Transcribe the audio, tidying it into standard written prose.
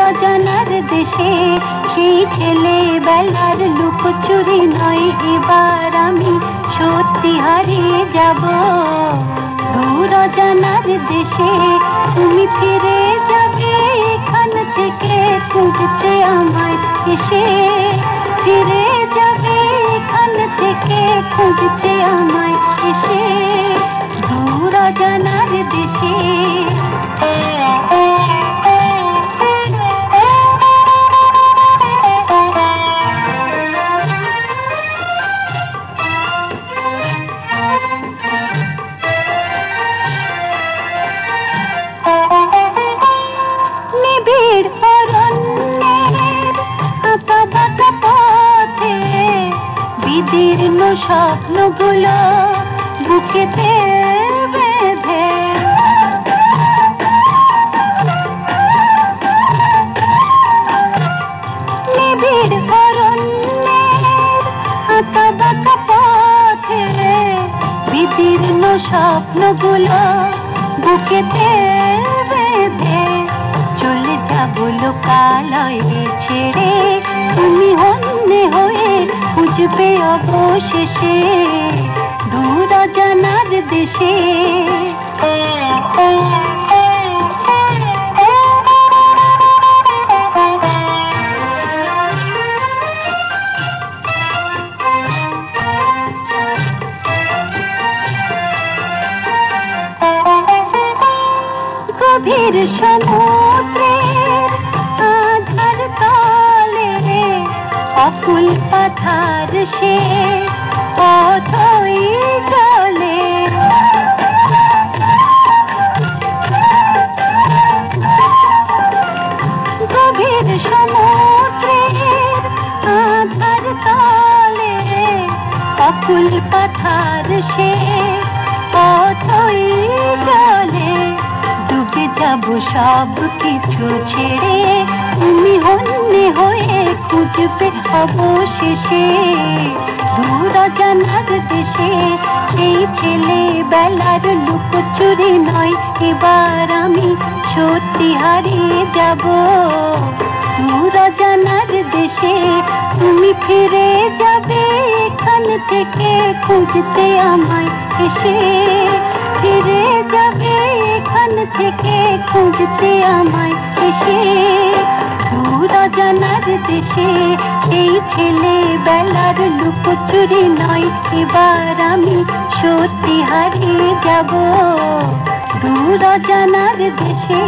অজানার দেশে সেই ছেলেবেলার লুকোচুরি নয়, এবার আমি সত্যি হারিয়ে যাব। দূর অজানার দেশে তুমি ফিরে যাবে এখান থেকে খুঁজতে আমায় এসে, ফিরে যাবে এখান থেকে খুঁজতে আমায় এসে, দূর অজানার দেশে। নিবিড় অরণ্যের আঁকা বাঁকা পথে বিদীর্ণ স্বপ্নগুলো বুকেতে বেঁধে, নিবিড় অরণ্যের আঁকা বাঁকা পথে বিদীর্ণ স্বপ্নগুলো বুকেতে বেঁধে চলে যাব লোকালয়ে ছেড়ে, তুমি হন্যে হয়ে খুঁজবে অবশেষে দূর অজানার দেশে। গভীর সমুদ্রের আধার তলে অকুল পাথার সে পথই চলে, গভীর সমুদ্রের আধার তলে অকুল পাথার সে পথই চলে, ডুবে যাব সব কিছু ছেড়ে, তুমি হন্যে হয়ে খুঁজবে অবশেষে দূর অজানার দেশে সেই ছেলেবেলার লুকোচুরি নয়, এবার আমি সত্যি হারিয়ে যাব। দূর অজানার দেশে তুমি ফিরে যাবে এখান থেকে খুঁজতে আমায় এসে, ফিরে যাবে এখান থেকে খুঁজতে আমায় এসে দূর অজানার দেশে সেই ছেলেবেলার লুকোচুরি নয়, এবার আমি সত্যি হারিয়ে যাব দূর অজানার দেশে।